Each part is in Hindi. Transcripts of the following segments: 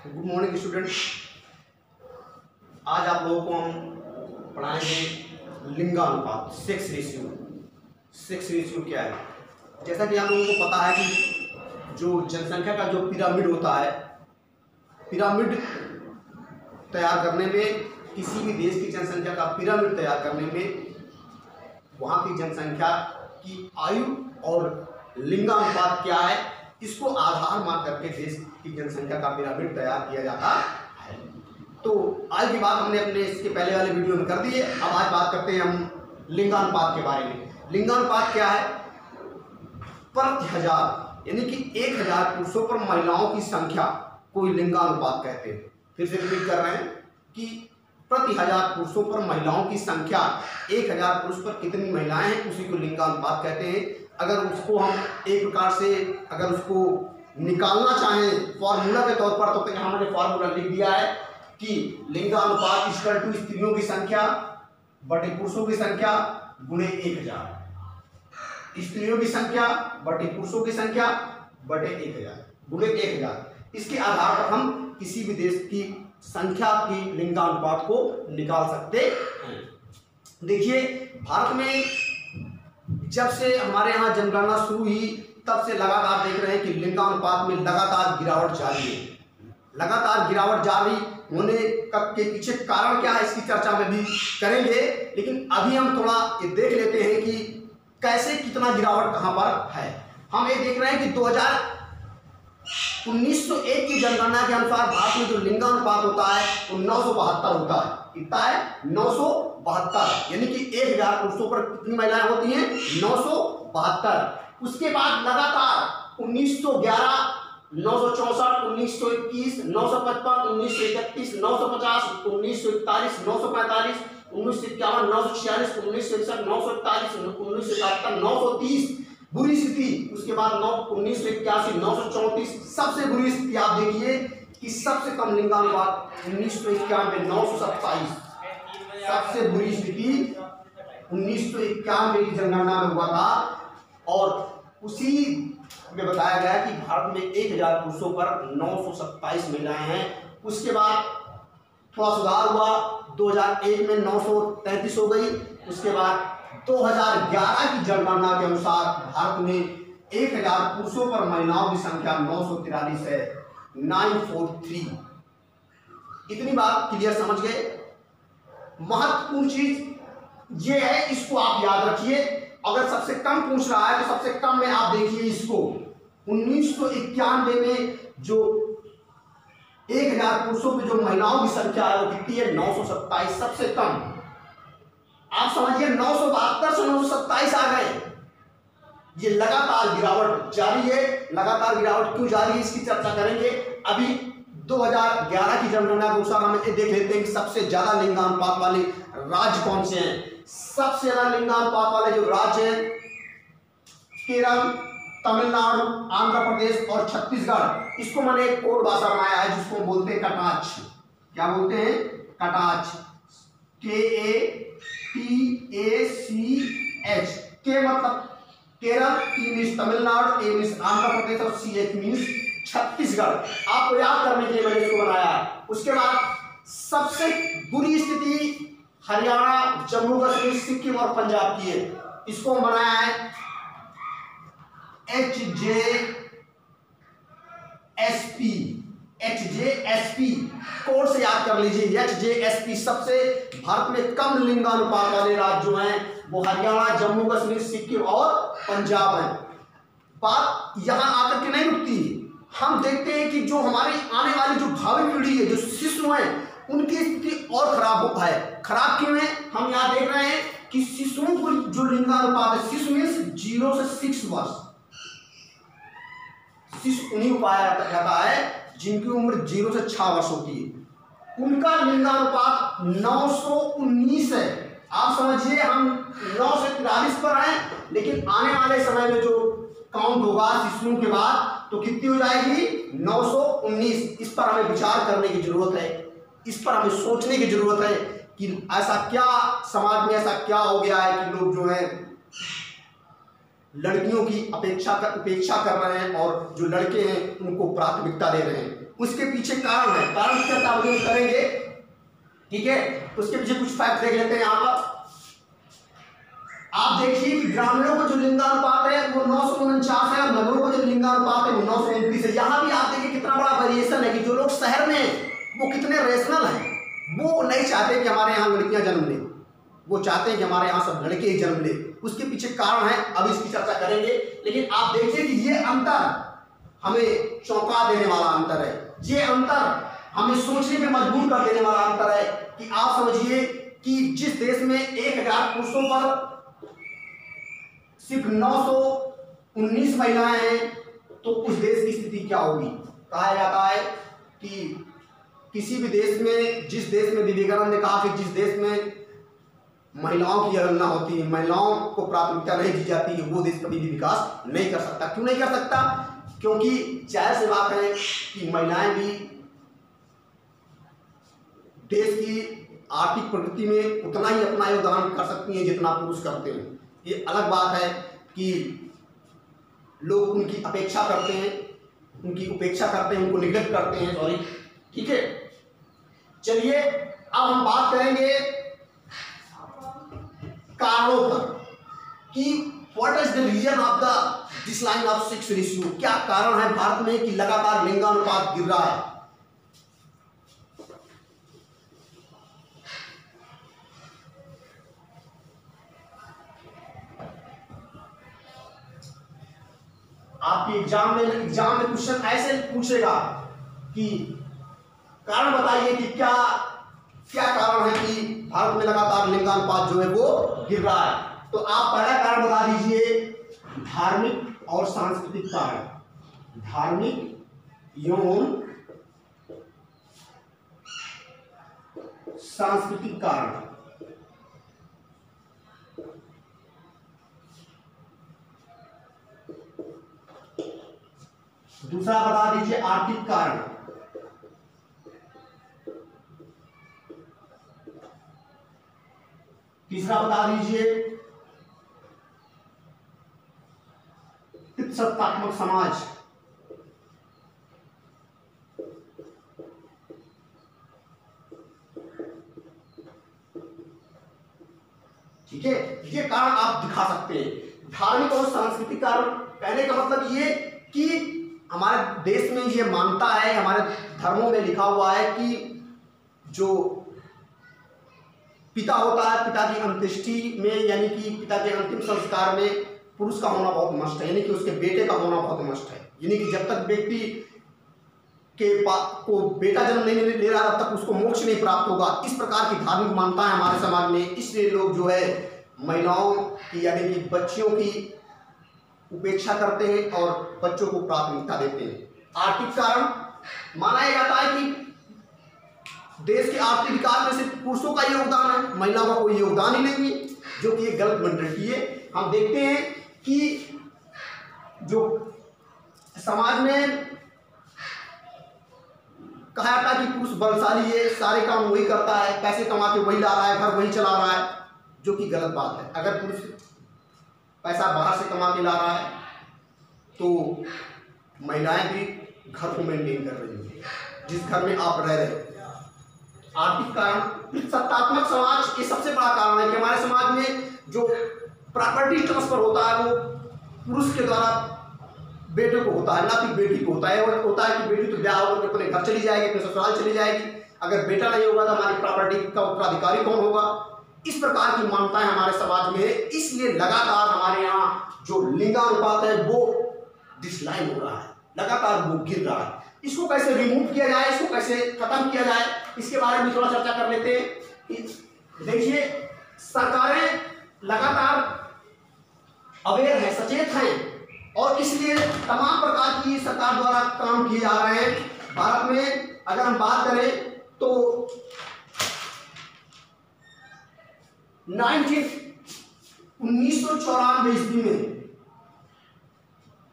Good morning student. आज आप लोगों को हम पढ़ाएंगे लिंगानुपात, सेक्स रेशियो। सेक्स रेशियो क्या है? जैसा कि आप लोगों को पता है कि जो जनसंख्या का जो पिरामिड होता है, पिरामिड तैयार करने में, किसी भी देश की जनसंख्या का पिरामिड तैयार करने में वहाँ की जनसंख्या की आयु और लिंगानुपात क्या है, इसको आधार मान करके देश की जनसंख्या का पिरामिड तैयार किया जाता है। तो आज की बात हमने अपने इसके पहले वाले वीडियो में कर दी है। अब आज बात करते हैं हम लिंगानुपात के बारे में। लिंगानुपात क्या है? प्रति हजार, यानी कि 1000 पुरुषों पर महिलाओं की संख्या को लिंगानुपात कहते हैं। फिर से रिपीट कर रहे हैं कि प्रति 1000 पुरुषों पर महिलाओं की संख्या, 1000 पुरुष पर कितनी महिलाएं हैं, उसी को लिंगानुपात कहते हैं। अगर उसको हम एक प्रकार से अगर उसको निकालना चाहें फॉर्मूला के तौर पर, तो यहाँ मैंने फॉर्मूला लिख दिया है कि लिंगानुपात इक्वल टू स्त्रियों की संख्या बटे पुरुषों की संख्या गुणे 1000। स्त्रियों की संख्या बटे पुरुषों की संख्या बटे 1000 गुणे 1000। इसके आधार पर हम किसी भी देश की संख्या की लिंगानुपात को निकाल सकते हैं। देखिए, भारत में जब से हमारे यहाँ जनगणना शुरू हुई तब से लगातार देख रहे हैं कि लिंगानुपात में लगातार गिरावट जारी है। लगातार गिरावट जारी होने के पीछे कारण क्या है, इसकी चर्चा में भी करेंगे। लेकिन अभी हम थोड़ा ये देख लेते हैं कि कैसे कितना गिरावट कहाँ पर है। हम ये देख रहे हैं कि 1901 की जनगणना के अनुसार भारत में जो लिंगानुपात होता है वो 972 होता है। कितना है? 972, यानी कि 1000 पुरुषों पर कितनी महिलाएं होती हैं? 972। उसके बाद लगातार 1911, 964, 1921, 955, 1931, 950, 1941, 945, 1951, 946, 1961, 941, 1971, 930 बुरी स्थिति। उसके बाद 1981, 934 सबसे बुरी स्थिति। आप देखिए कि सबसे कम लिंगानुपात 1991 927। सबसे बुरी स्थिति 1991 की जनगणना में हुआ था और उसी में बताया गया कि भारत में 1000 पुरुषों पर 927 महिलाएं हैं। उसके बाद थोड़ा सुधार हुआ, 2001 में 933 हो गई। उसके बाद 2011 की जनगणना के अनुसार भारत में 1000 पुरुषों पर महिलाओं की संख्या 943 है, 943। इतनी बात क्लियर समझ गए? महत्वपूर्ण चीज ये है, इसको आप याद रखिए। अगर सबसे कम पूछ रहा है तो सबसे कम में आप देखिए इसको 1991 में जो 1000 पुरुषों पे जो महिलाओं की संख्या है वो कितनी है? 927, सबसे कम। आप समझिए 972 से 927 आ गए। ये लगातार गिरावट जारी है। लगातार गिरावट क्यों जारी है, इसकी चर्चा करेंगे। अभी 2011 की जनगणना के अनुसार हम देख लेते हैं कि सबसे ज्यादा लिंगानुपात वाले राज्य कौन से हैं। सबसे ज्यादा लिंगानुपात वाले जो राज्य हैं, केरल, तमिलनाडु, आंध्र प्रदेश और छत्तीसगढ़। इसको मैंने एक कोड भाषा बनाया है जिसको बोलते हैं कटाक्ष। क्या बोलते हैं? कटाक्ष। KATACH। के मतलब Kerala, T means Tamil Nadu, A means Andhra Pradesh और CH मीन्स छत्तीसगढ़। आपको याद करने के लिए मैंने इसको बनाया है। उसके बाद सबसे बुरी स्थिति हरियाणा, जम्मू कश्मीर, सिक्किम और पंजाब की है। इसको बनाया है HJSP। कोड से याद कर लीजिए, HJSP। सबसे भारत में कम लिंगानुपात वाले राज्य जो हैं वो हरियाणा, जम्मू कश्मीर, सिक्किम और पंजाब हैं। बात यहां आकर के नहीं रुकती। हम देखते हैं कि जो हमारी आने वाली जो भावी पीढ़ी है, जो शिशु हैं, उनकी स्थिति और खराब होता है। खराब क्यों है? हम यहाँ देख रहे हैं कि शिशुओं को जो लिंगानुपात है, शिशु मीन्स 0 से 6 वर्ष। शिशु उन्हीं को पाया जाता है जिनकी उम्र 0 से 6 वर्ष होती है। उनका लिंगानुपात 919 है। आप समझिए हम 9 से 43 पर हैं, लेकिन आने वाले समय में जो काउंट होगा शिशुओं के बाद तो कितनी हो जाएगी? 919। इस पर हमें विचार करने की जरूरत है। इस पर हमें सोचने की जरूरत है कि ऐसा क्या समाज में ऐसा क्या हो गया है कि लोग जो है लड़कियों की उपेक्षा कर रहे हैं और जो लड़के हैं उनको प्राथमिकता दे रहे हैं। उसके पीछे कारण है, कारण की चर्चा हम करेंगे। ठीक है, उसके पीछे कुछ फैक्ट देख लेते हैं। यहाँ पर आप देखिए कि ग्रामीणों को जो लिंगानुपात है वो 949 है और नगरों को जो लिंगानुपात है वो 929 है। यहाँ भी आप देखिए कितना बड़ा वेरिएशन है कि जो लोग शहर में वो कितने रेशनल हैं, वो नहीं चाहते कि हमारे यहाँ लड़कियां जन्म लें, वो चाहते हैं कि हमारे यहाँ सब लड़के ही जन्म ले। उसके पीछे कारण है, अब इसकी चर्चा करेंगे। लेकिन आप देखिए कि ये अंतर हमें चौंका देने वाला अंतर है, ये अंतर हमें सोचने में मजबूर कर देने वाला अंतर है कि आप समझिए कि जिस देश में 1000 पुरुषों पर सिर्फ 919 महिलाएं हैं, तो उस देश की स्थिति क्या होगी। कहा जाता है कि किसी भी देश में, जिस देश में विवेकानंद ने कहा कि जिस देश में महिलाओं की अवहेलना होती है, महिलाओं को प्राथमिकता नहीं दी जाती है, वो देश कभी भी विकास नहीं कर सकता। क्यों नहीं कर सकता? क्योंकि जाहिर सी बात है कि महिलाएं भी देश की आर्थिक प्रगति में उतना ही अपना योगदान कर सकती हैं जितना पुरुष करते हैं। ये अलग बात है कि लोग उनकी अपेक्षा करते हैं, उनकी उपेक्षा करते हैं, उनको निग्लेक्ट करते हैं, सॉरी। ठीक है, चलिए अब हम बात करेंगे कारणों पर कि what is the reason of the decline of sex ratio. क्या कारण है भारत में कि लगातार लिंगानुपात गिर रहा है। आपके एग्जाम में क्वेश्चन ऐसे पूछेगा कि कारण बताइए कि क्या कारण है कि भारत में लगातार लिंगानुपात जो है वो गिर रहा है। तो आप पहला कारण बता दीजिए, धार्मिक और सांस्कृतिक कारण। धार्मिक एवं सांस्कृतिक कारण। दूसरा बता दीजिए आर्थिक कारण। तीसरा बता दीजिए सत्तात्मक समाज। ठीक है, ये कारण आप दिखा सकते हैं। धार्मिक और सांस्कृतिक कारण कहने का मतलब ये कि हमारे देश में ये मानता है, हमारे धर्मों में लिखा हुआ है कि जो पिता होता है, पिता की अंत्येष्टि में यानी कि पिता के अंतिम संस्कार में पुरुष का होना बहुत मस्ट है, यानी कि उसके बेटे का होना बहुत मस्ट है। यानी कि जब तक व्यक्ति को बेटा जन्म नहीं ले रहा तब तक उसको मोक्ष नहीं प्राप्त होगा। इस प्रकार की धार्मिक मान्यता है हमारे समाज में। इसलिए लोग जो है महिलाओं की यानी कि बच्चियों की उपेक्षा करते हैं और बच्चों को प्राथमिकता देते हैं। आर्थिक कारण माना जाता है कि देश के आर्थिक विकास में सिर्फ पुरुषों का योगदान है, महिलाओं का कोई योगदान ही नहीं है, जो कि एक गलत मेंटालिटी है। हम देखते हैं कि जो समाज में कहा जाता है कि पुरुष बलशाली है, सारे काम वही करता है, पैसे कमा के वही ला रहा है, घर वही चला रहा है, जो कि गलत बात है। अगर पुरुष पैसा बाहर से कमा के ला रहा है तो महिलाएं भी घर को मेंटेन कर रही हैं जिस घर में आप रह रहे हैं। आर्थिक कारण, सत्तात्मक समाज, ये सबसे बड़ा कारण है कि हमारे समाज में जो प्रॉपर्टी ट्रांसफर होता है वो पुरुष के द्वारा बेटे को होता है, ना कि बेटी को होता है। और होता है कि बेटी तो ब्याह होकर अपने घर चली जाएगी, अपने ससुराल चली जाएगी, अगर बेटा नहीं होगा तो हमारी प्रॉपर्टी का उत्तराधिकारी कौन होगा। इस प्रकार की मान्यताएं हमारे समाज में है। इसलिए लगातार हमारे यहाँ जो लिंगानुपात है वो डिक्लाइन हो रहा है, लगातार वो गिर रहा है। इसको कैसे रिमूव किया जाए, इसको कैसे खत्म किया जाए, इसके बारे में थोड़ा चर्चा कर लेते हैं। देखिए, सरकारें लगातार अवेयर है, सचेत हैं, और इसलिए तमाम प्रकार की सरकार द्वारा काम किए जा रहे हैं। भारत में अगर हम बात करें तो 1994 ईस्वी में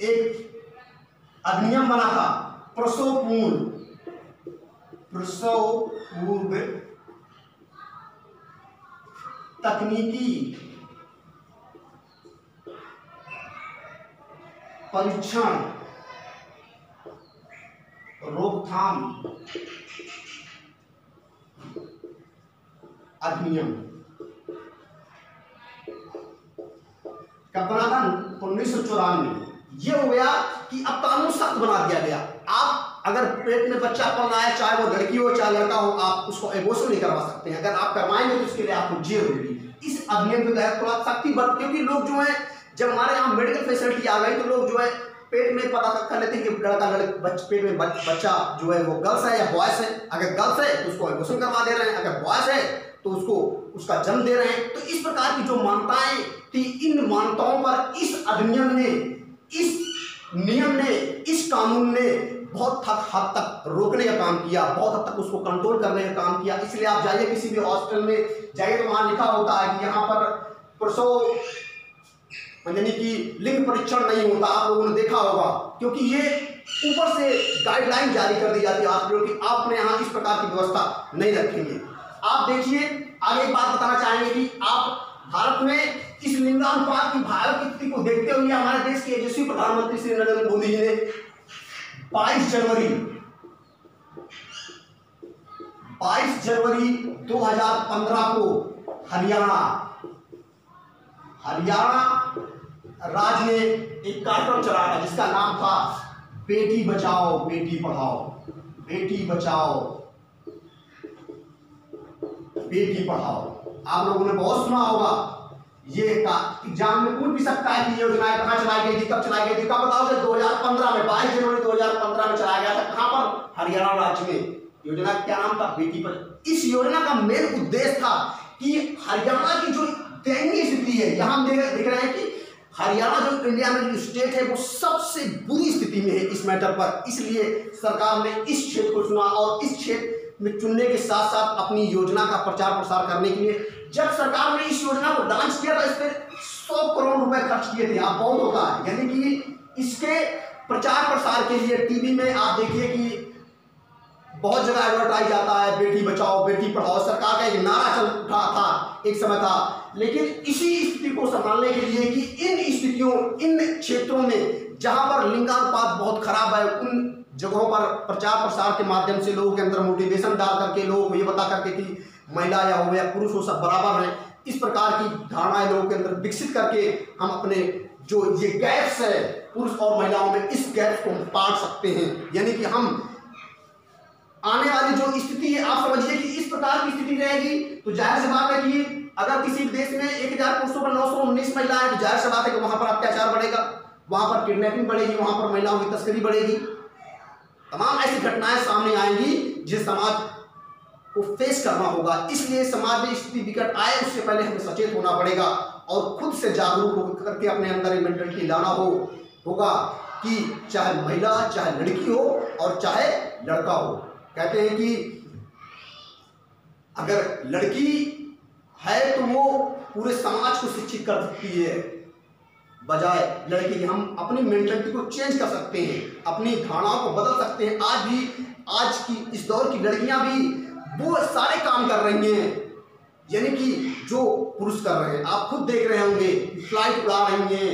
एक अधिनियम बना था, प्रसव पूर्व तकनीकी परीक्षण रोकथाम रोकथाम अधिनियम कब बना था? 1994 में। ये हो गया कि अब कानून सख्त बना दिया गया। आप अगर पेट में बच्चा पल रहा है, चाहे वो लड़की हो चाहे लड़का हो, आप उसको एबॉर्शन नहीं करवा सकते हैं। अगर आप करवाएंगे तो उसके लिए आपको जेल होगी। इस अधिनियम के तहत थोड़ा सख्ती बढ़, क्योंकि लोग जो है जब हमारे यहाँ मेडिकल फैसिलिटी आ गई तो लोग जो है पेट में पता कर लेते हैं कि लड़का पेट में बच्चा जो है वो गर्ल्स है या बॉयस है। अगर गर्ल्स है तो उसको एबॉर्शन करवा दे रहे हैं, अगर बॉयस है तो उसको उसका जन्म दे रहे हैं। तो इस प्रकार की जो मान्यताएं थी, इन मान्यताओं पर इस अधिनियम ने, इस नियम ने, इस कानून ने बहुत हद तक रोकने का काम किया, बहुत हद तक उसको कंट्रोल करने का काम किया। इसलिए आप जाइए किसी भी हॉस्पिटल में जाइए तो वहां लिखा होता है कि यहाँ पर प्रसव यानी कि लिंग परीक्षण नहीं होता। आप लोगों ने देखा होगा, क्योंकि ये ऊपर से गाइडलाइन जारी कर दी जाती है हॉस्पिटल की, आप अपने यहाँ इस प्रकार की व्यवस्था नहीं रखेंगे। आप देखिए आगे एक बात बताना चाहेंगे कि आप भारत में इस लिंगानुपात की भारत की स्थिति को देखते हुए हमारे देश के यशस्वी प्रधानमंत्री श्री नरेंद्र मोदी जी ने 22 जनवरी 2015 को हरियाणा राज्य ने एक कार्यक्रम चलाया जिसका नाम था बेटी बचाओ बेटी पढ़ाओ, बेटी बचाओ बेटी पढ़ाओ। आप लोगों ने बहुत सुना होगा, ये एग्जाम में पूछ भी सकता है कि योजना कहाँ चलाई गई थी, कब चलाई गई थी। कब बताओगे? 2015 में, 22 जनवरी 2015 में चलाया गया था। कहाँ पर? हरियाणा राज्य में। योजना क्या नाम था? बेटी बचाओ। इस योजना का मेन उद्देश्य था कि हरियाणा की जो दयनीय स्थिति है, यहाँ हम देख रहे हैं कि हरियाणा जो इंडिया में जो स्टेट है वो सबसे बुरी स्थिति में है इस मैटर पर। इसलिए सरकार ने इस क्षेत्र को चुना और इस क्षेत्र में चुनने के साथ साथ अपनी योजना का प्रचार प्रसार करने के लिए जब सरकार ने इस योजना को लॉन्च किया तो इस पर 100 करोड़ रुपए खर्च किए थे। आप बहुत होता है, यानी कि इसके प्रचार प्रसार के लिए टीवी में आप देखिए कि बहुत जगह एडवर्टाइज आता है बेटी बचाओ बेटी पढ़ाओ। सरकार का एक नारा चल रहा था, एक समय था। लेकिन इसी स्थिति को संभालने के लिए कि इन स्थितियों, इन क्षेत्रों में जहां पर लिंगानुपात बहुत खराब है, उन जगहों पर प्रचार प्रसार के माध्यम से लोगों के अंदर मोटिवेशन डाल करके, लोगों को ये बता करके कि महिला या हो या पुरुष हो सब बराबर हैं, इस प्रकार की धारणाएं लोगों के अंदर विकसित करके हम अपने जो ये गैप्स है पुरुष और महिलाओं में, इस गैप को हम पाट सकते हैं। यानी कि हम आने वाली जो स्थिति है, आप समझिए कि इस प्रकार की स्थिति रहेगी तो जाहिर सी बात है कि अगर किसी देश में 1000 पुरुषों पर 919 महिलाएं, तो जाहिर सी बात है कि वहां पर अत्याचार बढ़ेगा, वहां पर किडनैपिंग बढ़ेगी, वहां पर महिलाओं की तस्करी बढ़ेगी। तमाम ऐसी घटनाएं सामने आएंगी जिस समाज को फेस करना होगा। इसलिए समाज में स्थिति विकट आए उससे पहले हमें सचेत होना पड़ेगा और खुद से जागरूक होकर करके अपने अंदर मेंटालिटी लाना होगा कि चाहे महिला, चाहे लड़की हो और चाहे लड़का हो। कहते हैं कि अगर लड़की है तो वो पूरे समाज को शिक्षित कर सकती है, बजाय लड़के की हम अपनी मेंटालिटी को चेंज कर सकते हैं, अपनी धारणाओं को बदल सकते हैं। आज की इस दौर की लड़कियां भी वो सारे काम कर रही हैं, यानी कि जो पुरुष कर रहे हैं। आप खुद देख रहे होंगे, फ्लाइट उड़ा रही हैं,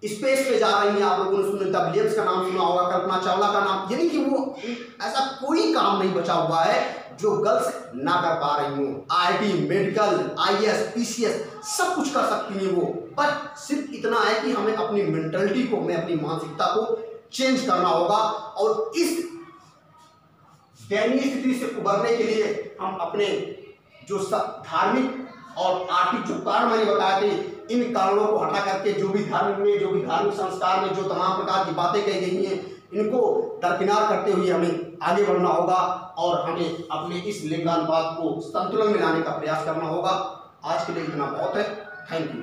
स्पेस पे जा रही हैं। आप लोगों ने सुना विलियम्स का नाम सुना होगा, कल्पना चावला का नाम। यानी कि वो ऐसा कोई काम नहीं बचा हुआ है जो गर्ल्स ना कर पा रही हूँ। IIT, मेडिकल, IAS, PCS सब कुछ कर सकती हैं वो, पर सिर्फ इतना है कि हमें अपनी मेंटालिटी को, हमें अपनी मानसिकता को चेंज करना होगा। और इस दयनीय स्थिति से उबरने के लिए हम अपने जो सब धार्मिक और आर्थिक जो कारण मैंने बताए थे, इन कारणों को हटा करके जो भी धार्मिक संस्कार में जो तमाम प्रकार की बातें कही गई हैं, इनको दरकिनार करते हुए हमें आगे बढ़ना होगा और हमें अपने इस लिंगानुपात को संतुलन में लाने का प्रयास करना होगा। आज के लिए इतना बहुत है। Thank you.